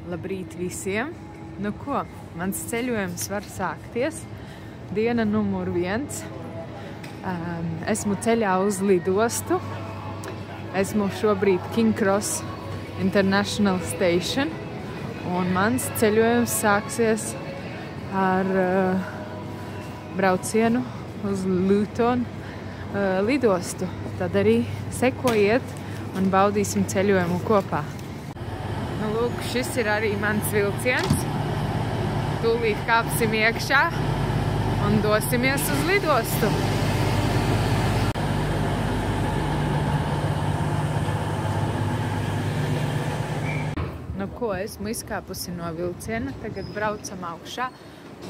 Labrīt visiem! Nu ko, mans ceļojums var sākties. Diena numur 1. Esmu ceļā uz lidostu. Esmu šobrīd King Cross International Station. Un mans ceļojums sāksies ar braucienu uz Luton lidostu. Tad arī sekojiet un baudīsim ceļojumu kopā. Nu, lūk, šis ir arī mans vilciens. Tūlīt kāpsim iekšā un dosimies uz lidostu. Nu ko, esmu izkāpusi no vilciena, tagad braucam augšā.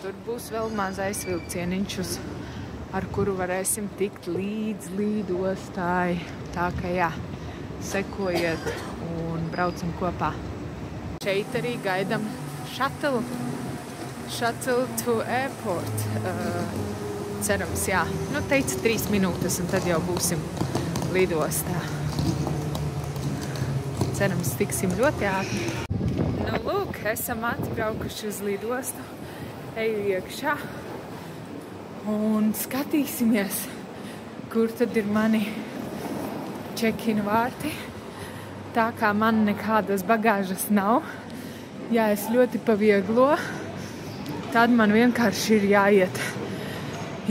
Tur būs vēl mazais vilcieniņš, ar kuru varēsim tikt līdz lidostai. Tā ka jā, sekojiet un braucam kopā. Šeit arī gaidam shuttle to airport. Cerams, jā. Nu, teica 3 minūtes un tad jau būsim lidostā. Cerams, tiksim ļoti ātri. Nu, lūk, esam atbraukuši uz lidostu. Eju iekšā un skatīsimies, kur tad ir mani check-in vārti. Tā kā man nekādas bagāžas nav, ja es ļoti pavieglo, tad man vienkārši ir jāiet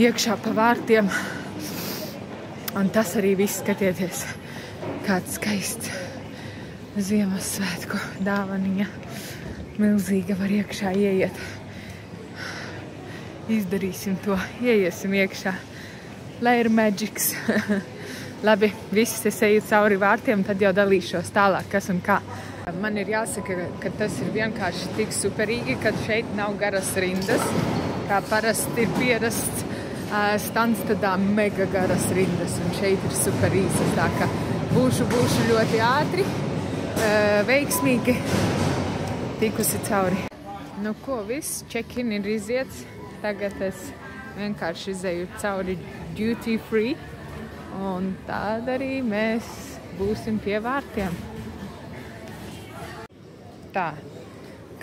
iekšā pa vārtiem. Un tas arī viss, skatieties, kāds skaists Ziemassvētku dāvaniņa. Milzīga var iekšā ieiet. Izdarīsim to, ieiesim iekšā. Lai ir magics. Labi, viss es eju cauri vārtiem, tad jau dalīšos tālāk, kas un kā. Man ir jāsaka, ka tas ir vienkārši tik superīgi, ka šeit nav garas rindas. Kā parasti ir pierasts Stanstedā mega garas rindas, un šeit ir super īsas. Tā ka būšu ļoti ātri, veiksmīgi tikusi cauri. Nu ko, viss, check-in ir iziets. Tagad es vienkārši izēju cauri duty free. Un tad arī mēs būsim pie vārtiem. Tā,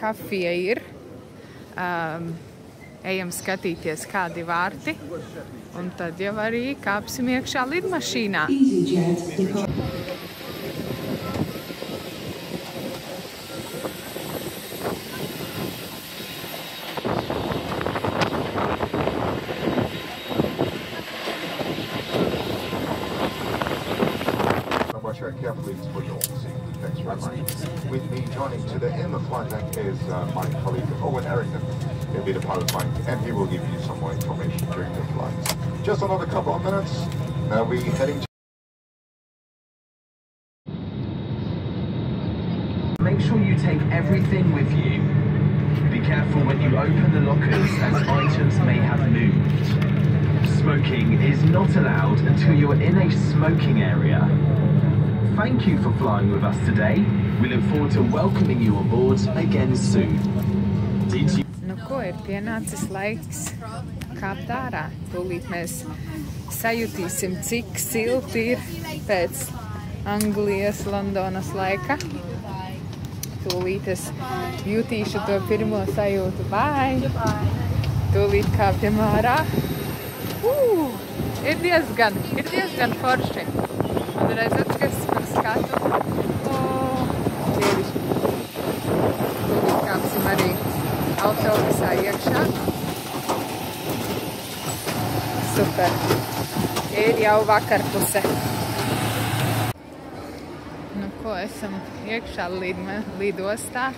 kafija ir. Ejam skatīties, kādi vārti. Un tad jau arī kāpsim iekšā lidmašīnā. Carefully for your safety. Thanks very much. With me joining today in the flight deck is my colleague Owen Errington. He'll be the pilot flight and he will give you some more information during the flight. Just another couple of minutes. Now we're heading to... Make sure you take everything with you. Be careful when you open the lockers as items may have moved. Smoking is not allowed until you're in a smoking area. Thank you for flying with us today. We look forward to welcoming you on board again soon. Nu ko, ir pienācis laiks kāpt ārā. Tūlīt mēs sajutīsim, cik silti ir pēc Anglijas, Londonas laika. Tūlīt es jutīšu to pirmo sajūtu. Bye! Tūlīt kāpjam ārā. Ir diezgan forši. Un redzat, kas par skatu. Dievišķi. Tūlīt kāpsim arī autobusā iekšā. Super. Ir jau vakarpuse. Nu ko, esam iekšā lidostā.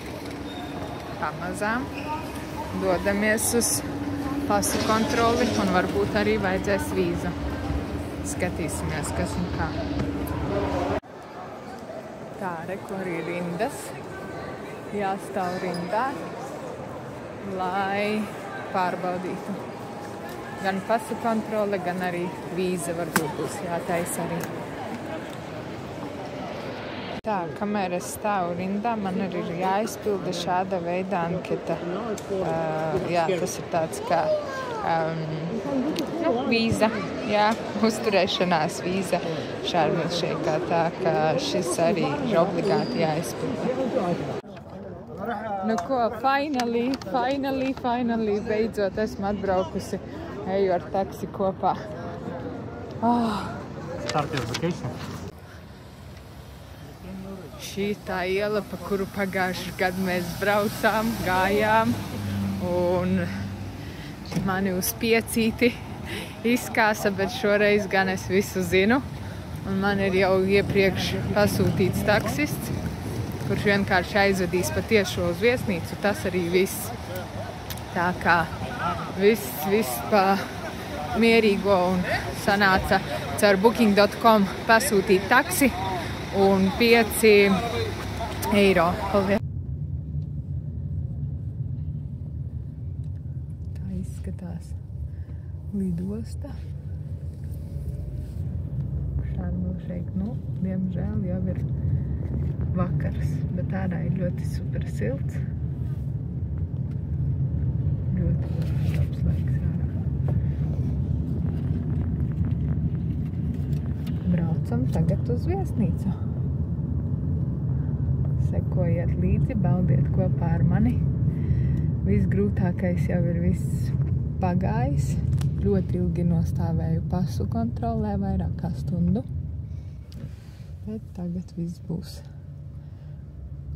Pamazām. Dodamies uz pasu kontroli un varbūt arī vajadzēs vīzu. Skatīsimies, kas un kā. Tā, reku arī rindas. Jāstāv rindā, lai pārbaudītu. Gan pasu kontrole, gan arī vīza varbūt būs jātaisa arī. Tā, kamēr es stāvu rindā, man arī ir jāizpilda šāda veida anketa. Jā, tas ir tāds kā vīza, jā, uzturēšanās vīza šārmilšeikā, tā ka šis arī ir obligāti jāizpilda. Nu ko, finally, beidzot esmu atbraukusi, eju ar taksi kopā. Start your vacation. Šī tā iela, pa kuru pagājuši gadu mēs braucām, gājām, un mani uz piecīti izkāsa, bet šoreiz gan es visu zinu. Un man ir jau iepriekš pasūtīts taksists, kurš vienkārši aizvedīs pa tiešo uz viesnīcu. Tas arī viss. Tā kā viss pa mierīgo un sanāca caur booking.com pasūtīt taksi un 5 eiro. Paldies! Tā izskatās lidosta. Nu, diemžēl jau ir vakars, bet ārā ir ļoti super silts. Ļoti labs laiks ārā. Braucam tagad uz viesnīcu. Sekojiet līdzi, baudiet kopā ar mani. Visgrūtākais jau ir viss pagājis. Ļoti ilgi nostāvēju pasu kontrolē, vairāk kā stundu. Bet tagad viss būs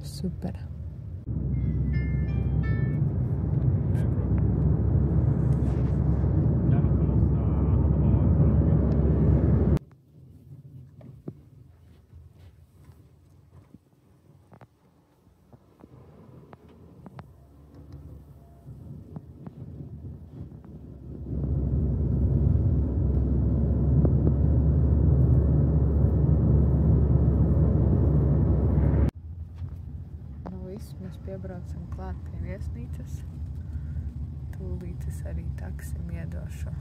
super. Mēs piebraucam klāt pie viesnīcas. Tūlīt es arī taksim iedošu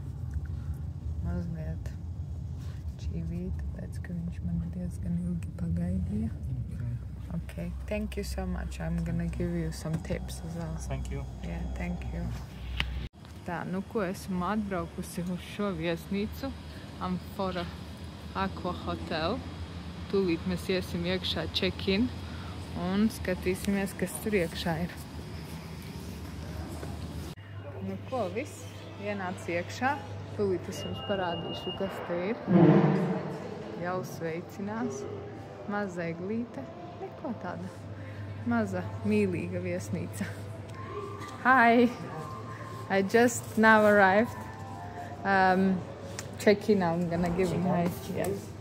mazliet čīvī, tāpēc, ka viņš man diezgan ilgi pagaidīja. Okay, thank you so much. I'm gonna give you some tips as well. Thank you. Yeah, thank you. Tā, nu ko, esmu atbraukusi uz šo viesnīcu. Amphora Aqua Hotel. Tūlīt mēs iesim iekšā check-in. Un skatīsimies, kas tur iekšā ir. Nu ko, viss ienāca iekšā. Tūlīt es jums parādīšu, kas te ir. Jau sveicinās. Maza eglīte. Neko tāda. Maza, mīlīga viesnīca. Hi! I just now arrived. Check-in, I'm gonna give him hi. Yes.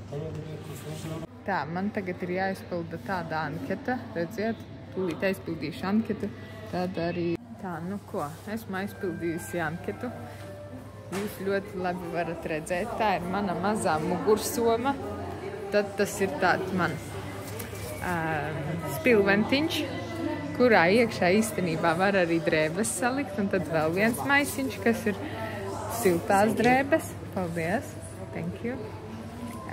Tā, man tagad ir jāizpilda tāda anketa, redziet, tūlīt aizpildīšu anketu, tad arī tā, nu ko, esmu aizpildījusi anketu. Jūs ļoti labi varat redzēt, tā ir mana mazā mugursoma, tad tas ir tāds man spilventiņš, kurā iekšā īstenībā var arī drēbes salikt, un tad vēl viens maisiņš, kas ir siltās drēbes. Paldies, thank you.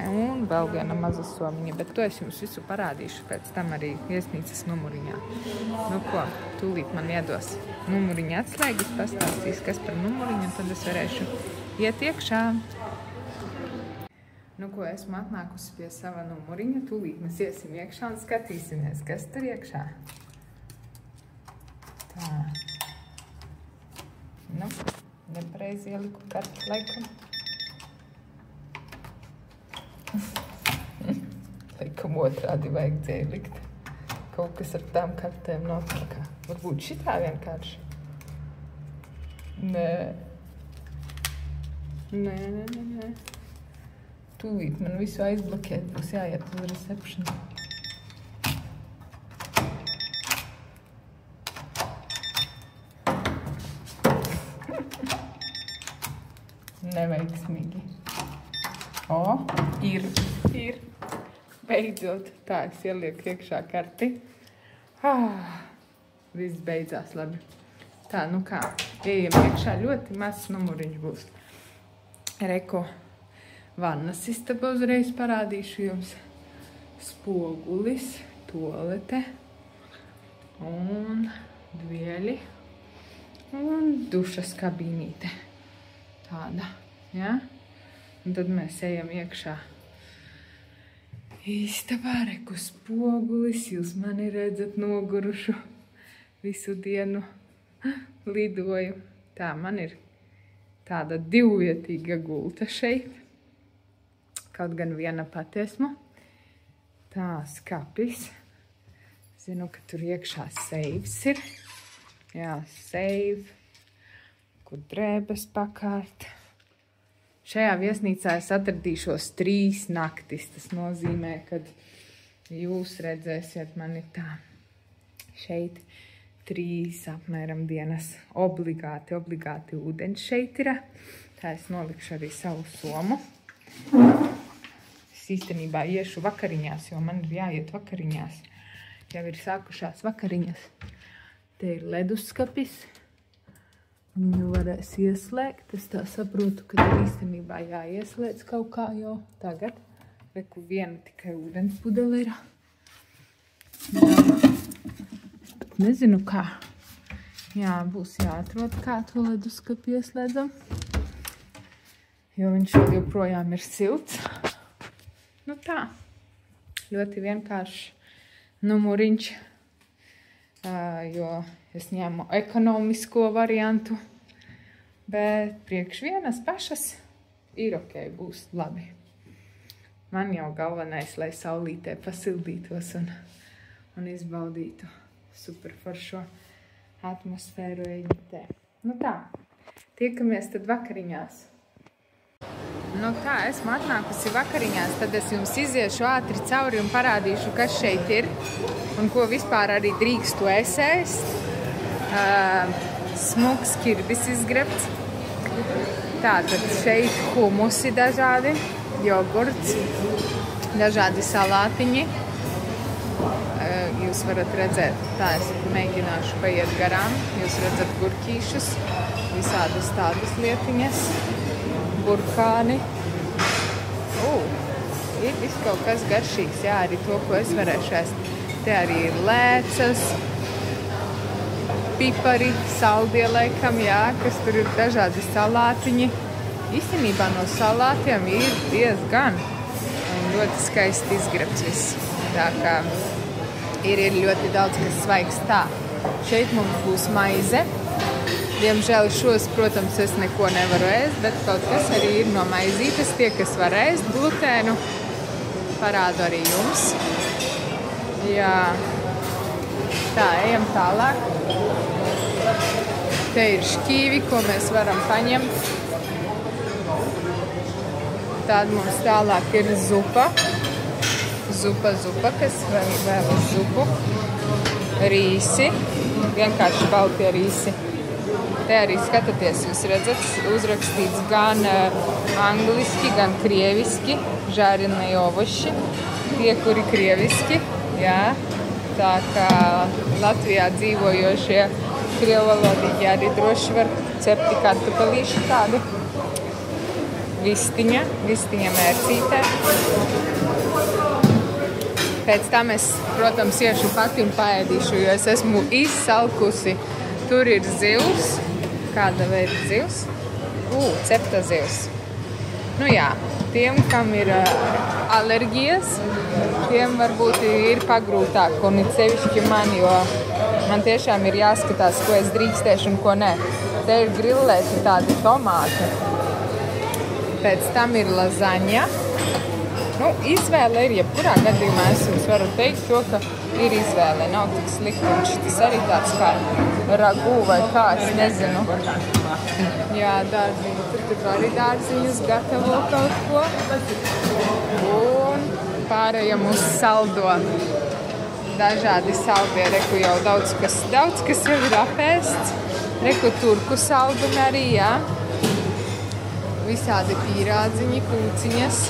Un vēl viena maza somiņa, bet to es jums visu parādīšu pēc tam arī viesnīcas numuriņā. Nu ko, tūlīt man iedos numuriņa atslēgas, pastāstīs, kas par numuriņu, un tad es varēšu iet iekšā. Nu ko, esmu atnākusi pie sava numuriņa, tūlīt mēs iesim iekšā un skatīsimies, kas tur iekšā. Tā. Nu, nepareizi ieliku karti laikam. Laikam otrādi vajag likt. Kaut kas ar tām kartēm nav tā kā. Varbūt šitā vienkārši. Nē. Tūlīt man visu aizblokēt, būs jāiet uz reception. Neveiksmīgi. O, ir. Beidzot, tā es ielieku iekšā karti. Viss beidzās labi. Tā, nu kā, ejam iekšā, ļoti mazs numuriņš būs. Reko, vannas istaba uzreiz parādīšu jums. Spogulis, tualete un dvieļi un dušas kabīnīte. Tāda, ja? Un tad mēs ejam iekšā. Istabā, reku spogulis, jūs mani redzat nogurušu. visu dienu lidoju. Tā, man ir tāda divvietīga gulta šeit. Kaut gan viena pati esmu. Tā, skapis. Zinu, ka tur iekšā seivs ir. Jā, seiv, kur drēbes pakārt. Šajā viesnīcā es atradīšos 3 naktis. Tas nozīmē, kad jūs redzēsiet mani tā. Šeit 3 apmēram dienas obligāti ūdens šeit ir. Tā es nolikšu arī savu somu. Es īstenībā iešu vakariņās, jo man ir jāiet vakariņās. Jau ir sākušās vakariņas. Te ir leduskapis. Viņu varēs ieslēgt. Es tā saprotu, ka ir īstenībā jāieslēdz kaut kā jau tagad. Reku viena tikai ūdens pudele ir. Nezinu kā. Jā, būs jāatrod, kā to leduskapi ieslēdzam. Jo viņš joprojām ir silts. Nu tā. Ļoti vienkārši numuriņš. Jo es ņēmu ekonomisko variantu. Bet priekš vienas pašas ir ok, būs labi. Man jau galvenais, lai saulītē pasildītos un izbaudītu super foršo atmosfēru Eģiptē. Nu tā, tiekamies tad vakariņās. Nu tā, esmu atnākusi vakariņās, tad es jums iziešu ātri cauri un parādīšu, kas šeit ir un ko vispār arī drīkstu ēst. Smuks kirbis izgrebts. Tātad šeit humusi dažādi, jogurts, dažādi salātiņi. Jūs varat redzēt, tā es mēģināšu paiet garām. Jūs redzat gurķīšus, visādas tādas lietiņas, burkāni. Ir viss kaut kas garšīgs, jā, arī to, ko es varēšu ēst. Te arī ir lēcas, pipari, saldie laikam, jā, kas tur ir dažādi salātiņi. Īstenībā no salātiem ir diezgan un ļoti skaisti izgrebts viss. Tā kā ir ļoti daudz, kas svaigs tā. Šeit mums būs maize. Diemžēl šos, protams, es neko nevaru ēst, bet kaut kas arī ir no maizītes. Tie, kas var ēst glutēnu, parādu arī jums. Jā. Tā, ejam tālāk. Te ir šķīvi, ko mēs varam paņemt. Tad mums tālāk ir zupa. Zupa, kas vēlas zupu. Rīsi. Vienkārši baltie rīsi. Te arī skatāties, jūs redzat, uzrakstīts gan angliski, gan krieviski. Žārinie ovoši. Tie, kuri krieviski. Jā. Tā kā Latvijā dzīvojošie krievvalodīgi arī droši var cepti kartupelīši tādi. Vistiņa mērcītē. Pēc tam es, protams, iešu pati un paēdīšu, jo es esmu izsalkusi. Tur ir zivs. Kāda veida zivs? Cepta zivs. Nu jā, tiem, kam ir alerģijas, tiem varbūt ir pagrūtāk, un it sevišķi man, jo man tiešām ir jāskatās, ko es drīkstēšu un ko nē. Te ir grillēti tādi tomāti. Pēc tam ir lazaņa. Nu, izvēle ir, jebkurā gadījumā es jums varu teikt to, ka ir izvēle, nav tik slikti. Tas arī tāds kā ragū vai kā, es nezinu. Jā, dārziņi, tur arī dārziņus gatavo kaut ko. Un pārējam uz saldo. Dažādi saldie, reku jau daudz kas jau ir apēsts. Reku turku saldumi arī, jā. Visādi pīrādziņi, kūciņas.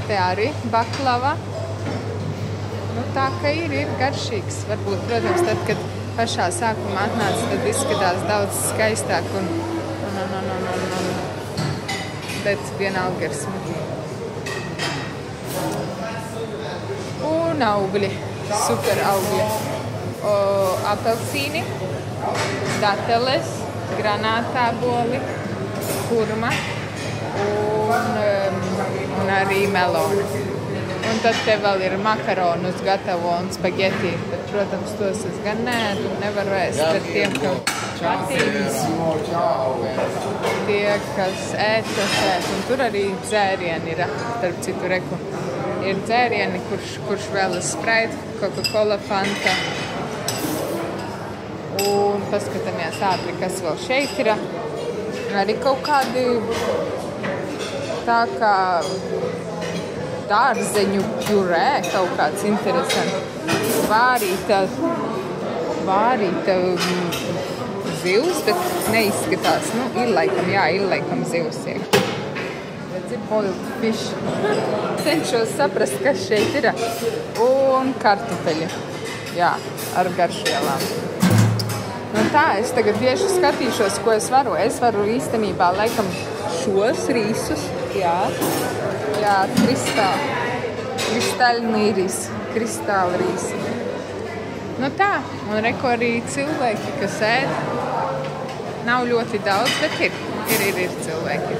Te arī baklava. Nu, tā, ka ir garšīgs. Varbūt, protams, tad, kad pašā sākumā atnāca, tad izskatās daudz skaistāk un bet vienalga ir smagi. Un augļi. Super augļi. Apelsīni, dateles, granātāboli, kurma un arī meloni. Un tad te vēl ir makaronus gatavo un spageti, bet, protams, tos es gan nevaru ēst, bet tiem, kam patīk, tie, kas ēd, tas ēd. Un tur arī dzērieni ir, starp citu, reku. Ir dzērieni, kurš vēlas Sprite, Coca-Cola, Fanta. Un paskatāmies ātri, kas vēl šeit ir. Arī kaut kādi tā kā dārzeņu purē, kaut kāds interesants. Vārīta zivs, bet neizskatās. Nu, ir laikam zivs iekšā. Redzi, boiled fish. Cenšos saprast, kas šeit ir. Un kartupeļi. Jā, ar garšvielām. Nu tā, es tagad tieši skatīšos, ko es varu. Es varu īstenībā, laikam, šos rīsus. Jā, kristāla rīsi. Nu tā, un reko arī cilvēki, kas ēd. Nav ļoti daudz, bet ir cilvēki.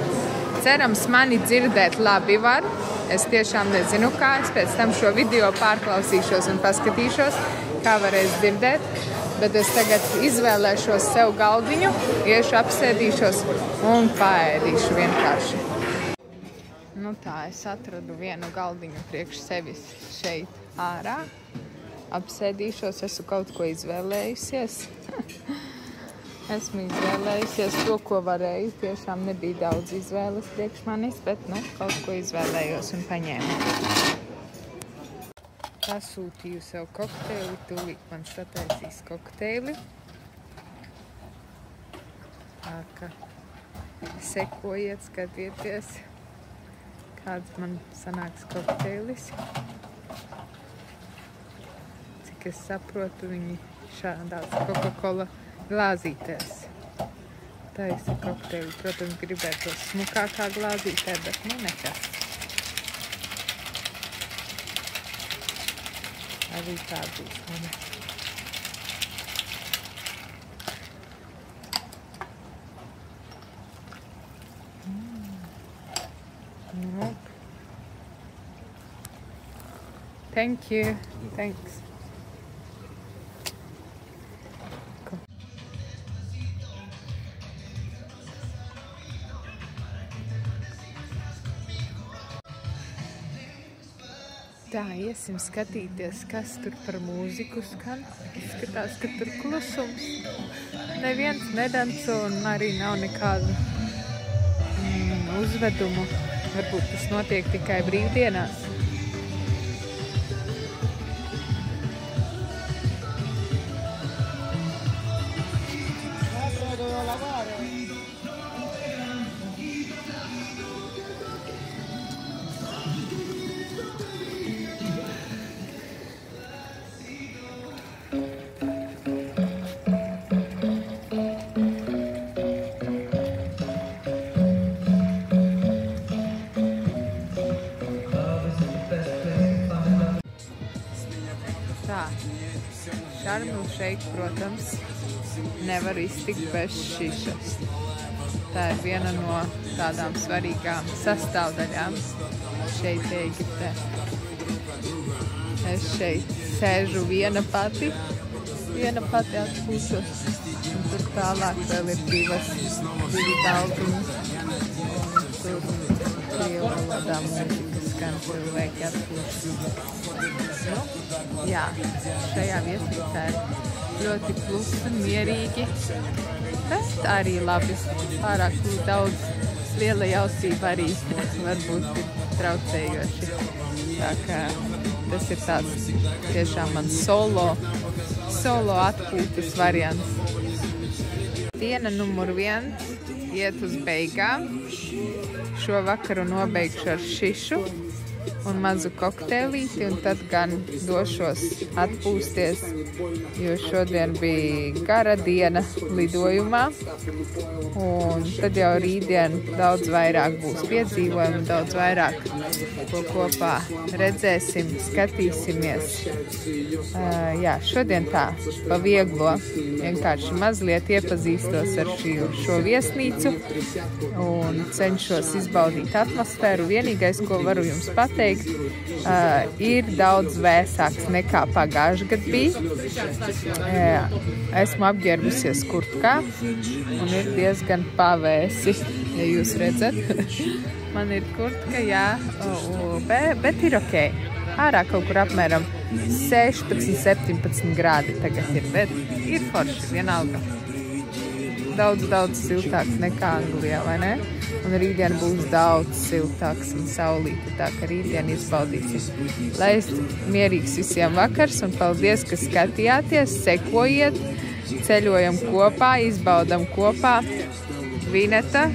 Cerams, mani dzirdēt labi var. Es tiešām nezinu, kā. Es pēc tam šo video pārklausīšos un paskatīšos, kā varēs dzirdēt. Bet es tagad izvēlēšos sev galdiņu, iešu apsēdīšos un paēdīšu vienkārši. Nu tā, es atradu vienu galdiņu priekš sevis šeit ārā. Apsēdīšos, esmu kaut ko izvēlējusies. Esmu izvēlējusies to, ko varēju. Tiešām nebija daudz izvēles priekš manis, bet kaut ko izvēlējos un paņēmu. Pasūtīju sev kokteili, tūlīt man sataisīs kokteili. Tā ka sekojiet, skatieties, kāds man sanāks kokteilis. Cik es saprotu, viņi šādās Coca-Cola glāzītēs taisa kokteili. Protams, gribētos smukākā glāzītē, bet nekas. Arī tā būs mana. Thank you. Thanks. Tā, iesim skatīties, kas tur par mūziku skan. Izskatās, ka tur klusums. Neviens nedanco un arī nav nekādu uzvedumu. Varbūt tas notiek tikai brīvdienās. Tā, šarmu šeit, protams, nevar iztikt bez šišas. Tā ir viena no tādām svarīgām sastāvdaļām šeit Ēģiptē. Es šeit sēžu viena pati atpūšos. Un tur tālāk vēl ir divi galdiņi. Un tur krievu valodā mūzika skan, cilvēki atpūšas. Jā, šajā viesnīcā ir ļoti klusi, mierīgi, bet arī labi. Pārāk daudz liela jausība arī varbūt ir traucējoši. Tā kā tas ir tāds tiešām man solo atpūtas variants. Diena numur 1 iet uz beigām. Šo vakaru nobeigšu ar šišu un mazu kokteilīti, un tad gan došos atpūsties, jo šodien bija gara diena lidojumā, un tad jau rītdien daudz vairāk būs piedzīvojumi, daudz vairāk ko kopā redzēsim, skatīsimies. Jā, šodien tā, pa vieglo, vienkārši mazliet iepazīstos ar šo viesnīcu un cenšos izbaudīt atmosfēru. Vienīgais, ko varu jums pateikt, pateikt, ir daudz vēsāks nekā pagājušajā gadā bija. Esmu apģērbusies kurtkā un ir diezgan pavēsi, ja jūs redzat. Man ir kurtka, jā, bet ir ok. Ārā kaut kur apmēram 16-17 grādi tagad ir, bet ir forši vienalga. Daudz siltāks nekā Anglijā, vai ne? Un rītdien būs daudz siltāks un saulīti, tā ka rītdien izbaudīsim. Lai mierīgs visiem vakars un paldies, ka skatījāties, sekojiet, ceļojam kopā, izbaudam kopā. Vineta,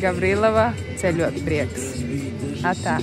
Gavrilova, ceļot prieks. Atā!